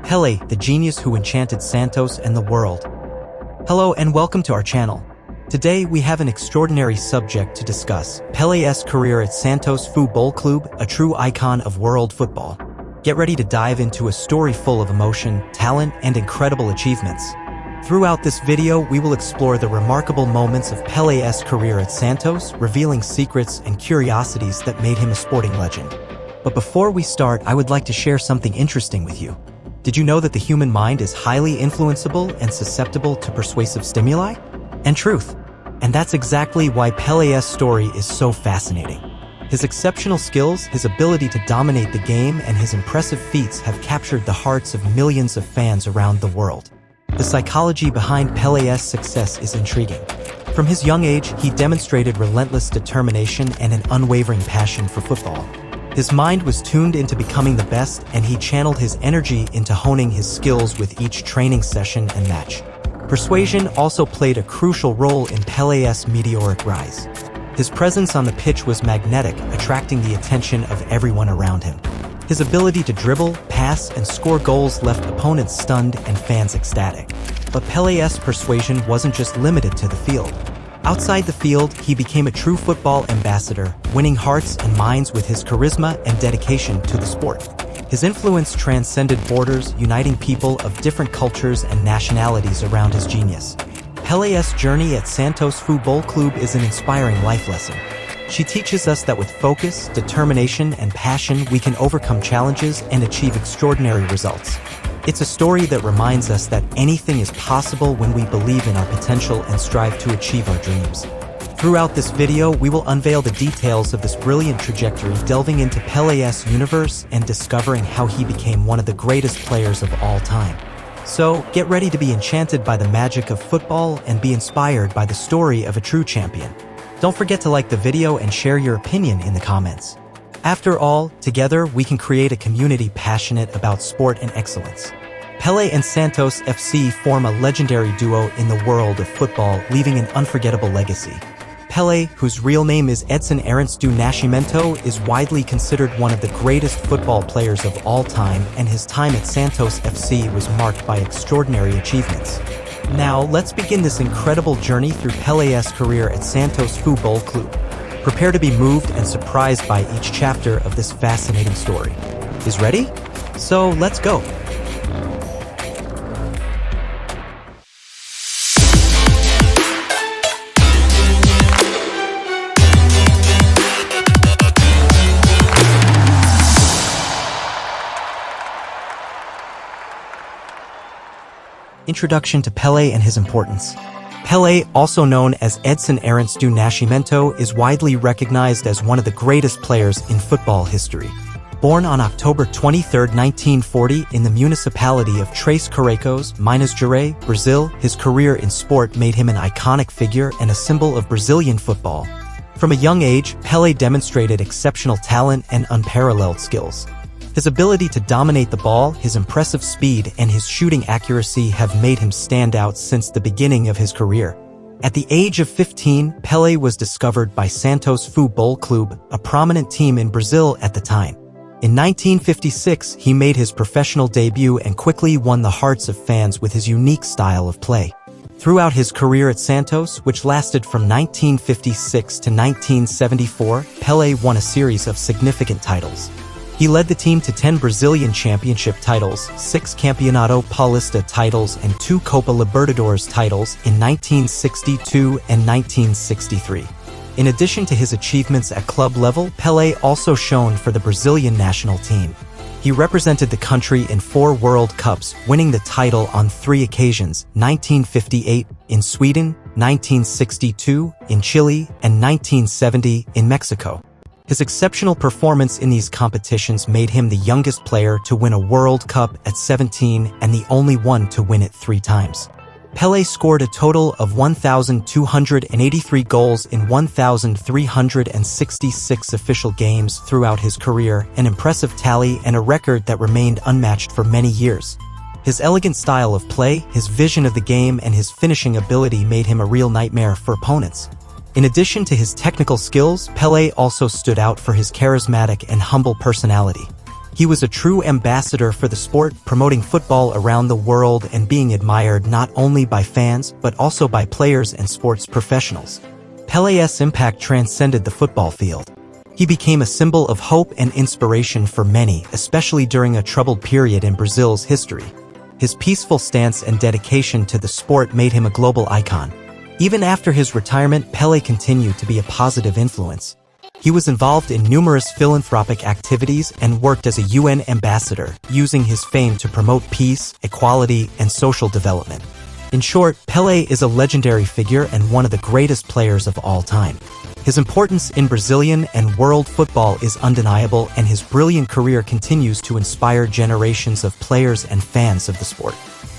Pelé, the genius who enchanted Santos and the world. Hello and welcome to our channel. Today we have an extraordinary subject to discuss, Pelé's career at Santos Futebol Clube, a true icon of world football. Get ready to dive into a story full of emotion, talent, and incredible achievements. Throughout this video, we will explore the remarkable moments of Pelé's career at Santos, revealing secrets and curiosities that made him a sporting legend. But before we start, I would like to share something interesting with you. Did you know that the human mind is highly influenceable and susceptible to persuasive stimuli and truth? And that's exactly why Pelé's story is so fascinating. His exceptional skills, his ability to dominate the game, and his impressive feats have captured the hearts of millions of fans around the world. The psychology behind Pelé's success is intriguing. From his young age, he demonstrated relentless determination and an unwavering passion for football. His mind was tuned into becoming the best, and he channeled his energy into honing his skills with each training session and match. Persuasion also played a crucial role in Pelé's meteoric rise. His presence on the pitch was magnetic, attracting the attention of everyone around him. His ability to dribble, pass, and score goals left opponents stunned and fans ecstatic. But Pelé's persuasion wasn't just limited to the field. Outside the field, he became a true football ambassador, winning hearts and minds with his charisma and dedication to the sport. His influence transcended borders, uniting people of different cultures and nationalities around his genius. Pelé's journey at Santos Futebol Clube is an inspiring life lesson. She teaches us that with focus, determination, and passion, we can overcome challenges and achieve extraordinary results. It's a story that reminds us that anything is possible when we believe in our potential and strive to achieve our dreams. Throughout this video, we will unveil the details of this brilliant trajectory, delving into Pelé's universe and discovering how he became one of the greatest players of all time. So, get ready to be enchanted by the magic of football and be inspired by the story of a true champion. Don't forget to like the video and share your opinion in the comments. After all, together we can create a community passionate about sport and excellence. Pelé and Santos FC form a legendary duo in the world of football, leaving an unforgettable legacy. Pelé, whose real name is Edson Arantes do Nascimento, is widely considered one of the greatest football players of all time, and his time at Santos FC was marked by extraordinary achievements. Now, let's begin this incredible journey through Pelé's career at Santos Futebol Clube. Prepare to be moved and surprised by each chapter of this fascinating story. Is ready? So, let's go! Introduction to Pelé and his importance. Pelé, also known as Edson Arantes do Nascimento, is widely recognized as one of the greatest players in football history. Born on October 23, 1940 in the municipality of Três Corações, Minas Gerais, Brazil, his career in sport made him an iconic figure and a symbol of Brazilian football. From a young age, Pelé demonstrated exceptional talent and unparalleled skills. His ability to dominate the ball, his impressive speed, and his shooting accuracy have made him stand out since the beginning of his career. At the age of 15, Pelé was discovered by Santos Futebol Clube, a prominent team in Brazil at the time. In 1956, he made his professional debut and quickly won the hearts of fans with his unique style of play. Throughout his career at Santos, which lasted from 1956 to 1974, Pelé won a series of significant titles. He led the team to 10 Brazilian championship titles, 6 Campeonato Paulista titles, and 2 Copa Libertadores titles in 1962 and 1963. In addition to his achievements at club level, Pelé also shone for the Brazilian national team. He represented the country in 4 World Cups, winning the title on 3 occasions: 1958 in Sweden, 1962 in Chile, and 1970 in Mexico. His exceptional performance in these competitions made him the youngest player to win a World Cup at 17 and the only one to win it 3 times. Pelé scored a total of 1,283 goals in 1,366 official games throughout his career, an impressive tally and a record that remained unmatched for many years. His elegant style of play, his vision of the game, and his finishing ability made him a real nightmare for opponents. In addition to his technical skills, Pelé also stood out for his charismatic and humble personality. He was a true ambassador for the sport, promoting football around the world and being admired not only by fans but also by players and sports professionals. Pelé's impact transcended the football field. He became a symbol of hope and inspiration for many, especially during a troubled period in Brazil's history. His peaceful stance and dedication to the sport made him a global icon. Even after his retirement, Pelé continued to be a positive influence. He was involved in numerous philanthropic activities and worked as a UN ambassador, using his fame to promote peace, equality, and social development. In short, Pelé is a legendary figure and one of the greatest players of all time. His importance in Brazilian and world football is undeniable, and his brilliant career continues to inspire generations of players and fans of the sport.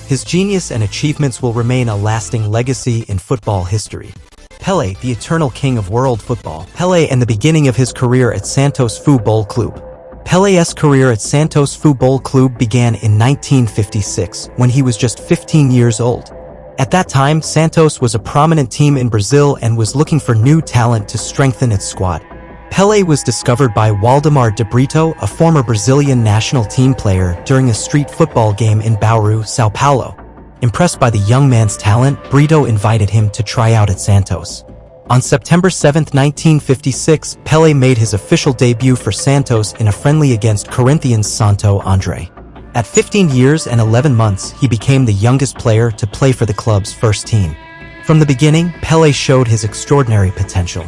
His genius and achievements will remain a lasting legacy in football history. Pelé, the eternal king of world football. Pelé and the beginning of his career at Santos Futebol Clube. Pelé's career at Santos Futebol Clube began in 1956, when he was just 15 years old. At that time, Santos was a prominent team in Brazil and was looking for new talent to strengthen its squad. Pelé was discovered by Waldemar de Brito, a former Brazilian national team player, during a street football game in Bauru, São Paulo. Impressed by the young man's talent, Brito invited him to try out at Santos. On September 7, 1956, Pelé made his official debut for Santos in a friendly against Corinthians' Santo André. At 15 years and 11 months, he became the youngest player to play for the club's first team. From the beginning, Pelé showed his extraordinary potential.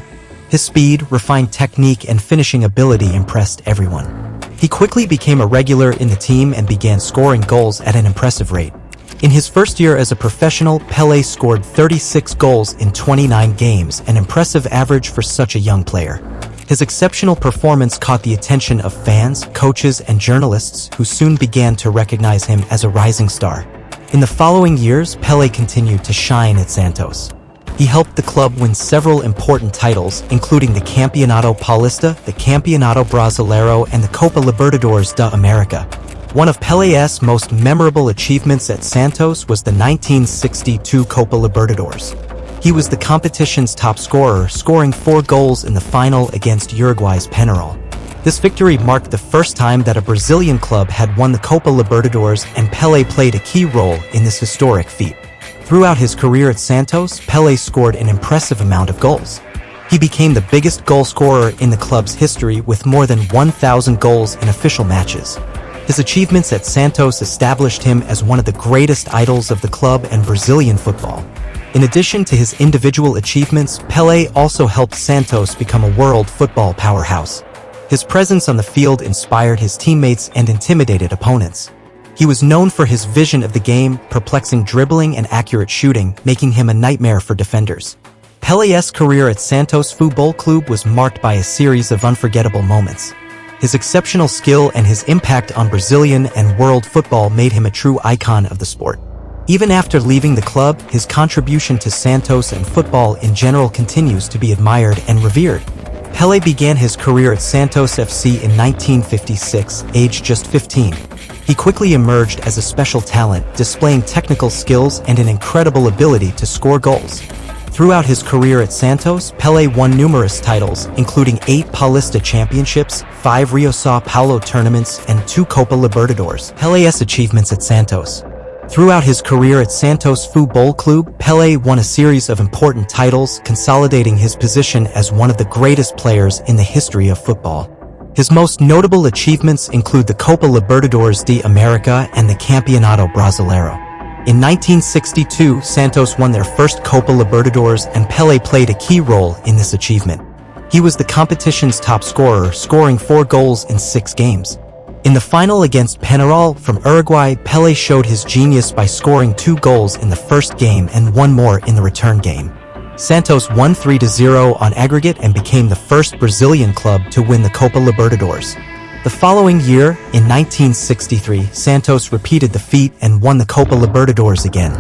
His speed, refined technique, and finishing ability impressed everyone. He quickly became a regular in the team and began scoring goals at an impressive rate. In his first year as a professional, Pelé scored 36 goals in 29 games, an impressive average for such a young player. His exceptional performance caught the attention of fans, coaches, and journalists, who soon began to recognize him as a rising star. In the following years, Pelé continued to shine at Santos. He helped the club win several important titles, including the Campeonato Paulista, the Campeonato Brasileiro, and the Copa Libertadores da América. One of Pelé's most memorable achievements at Santos was the 1962 Copa Libertadores. He was the competition's top scorer, scoring 4 goals in the final against Uruguay's Peñarol. This victory marked the first time that a Brazilian club had won the Copa Libertadores, and Pelé played a key role in this historic feat. Throughout his career at Santos, Pelé scored an impressive amount of goals. He became the biggest goal scorer in the club's history with more than 1,000 goals in official matches. His achievements at Santos established him as one of the greatest idols of the club and Brazilian football. In addition to his individual achievements, Pelé also helped Santos become a world football powerhouse. His presence on the field inspired his teammates and intimidated opponents. He was known for his vision of the game, perplexing dribbling and accurate shooting, making him a nightmare for defenders. Pelé's career at Santos Futebol Clube was marked by a series of unforgettable moments. His exceptional skill and his impact on Brazilian and world football made him a true icon of the sport. Even after leaving the club, his contribution to Santos and football in general continues to be admired and revered. Pelé began his career at Santos FC in 1956, aged just 15. He quickly emerged as a special talent, displaying technical skills and an incredible ability to score goals. Throughout his career at Santos, Pelé won numerous titles, including 8 Paulista Championships, 5 Rio-São Paulo Tournaments, and 2 Copa Libertadores. Pelé's achievements at Santos. Throughout his career at Santos Futebol Clube, Pelé won a series of important titles, consolidating his position as one of the greatest players in the history of football. His most notable achievements include the Copa Libertadores de América and the Campeonato Brasileiro. In 1962, Santos won their first Copa Libertadores, and Pelé played a key role in this achievement. He was the competition's top scorer, scoring 4 goals in 6 games. In the final against Peñarol from Uruguay, Pelé showed his genius by scoring 2 goals in the first game and 1 more in the return game. Santos won 3-0 on aggregate and became the first Brazilian club to win the Copa Libertadores. The following year, in 1963, Santos repeated the feat and won the Copa Libertadores again.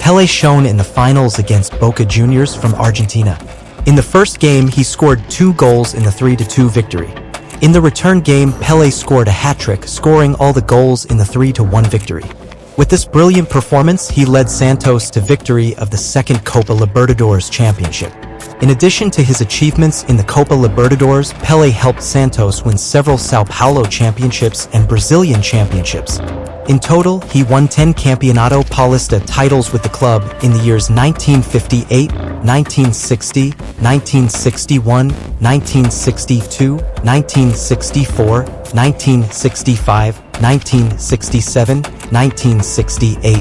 Pelé shone in the finals against Boca Juniors from Argentina. In the first game, he scored 2 goals in the 3-2 victory. In the return game, Pelé scored a hat-trick, scoring all the goals in the 3-1 victory. With this brilliant performance, he led Santos to victory of the second Copa Libertadores Championship. In addition to his achievements in the Copa Libertadores, Pelé helped Santos win several São Paulo Championships and Brazilian Championships. In total, he won 10 Campeonato Paulista titles with the club in the years 1958, 1960, 1961, 1962, 1964, 1965, 1967, 1968,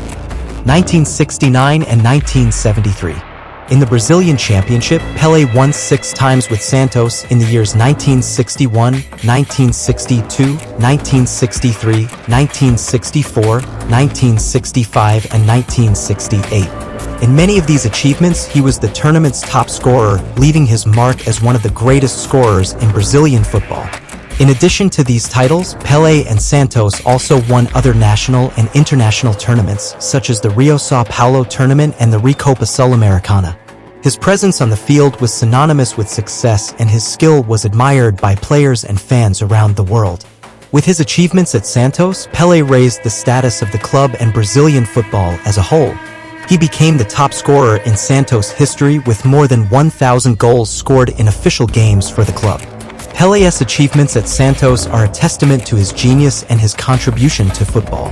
1969, and 1973. In the Brazilian Championship, Pelé won 6 times with Santos in the years 1961, 1962, 1963, 1964, 1965, and 1968. In many of these achievements, he was the tournament's top scorer, leaving his mark as one of the greatest scorers in Brazilian football. In addition to these titles, Pelé and Santos also won other national and international tournaments, such as the Rio-São Paulo Tournament and the Recopa Sul-Americana. His presence on the field was synonymous with success, and his skill was admired by players and fans around the world. With his achievements at Santos, Pelé raised the status of the club and Brazilian football as a whole. He became the top scorer in Santos history with more than 1,000 goals scored in official games for the club. Pelé's achievements at Santos are a testament to his genius and his contribution to football.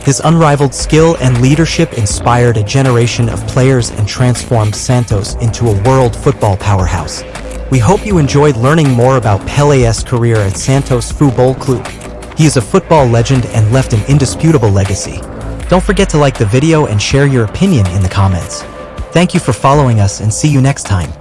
His unrivaled skill and leadership inspired a generation of players and transformed Santos into a world football powerhouse. We hope you enjoyed learning more about Pelé's career at Santos Futebol Clube. He is a football legend and left an indisputable legacy. Don't forget to like the video and share your opinion in the comments. Thank you for following us, and see you next time.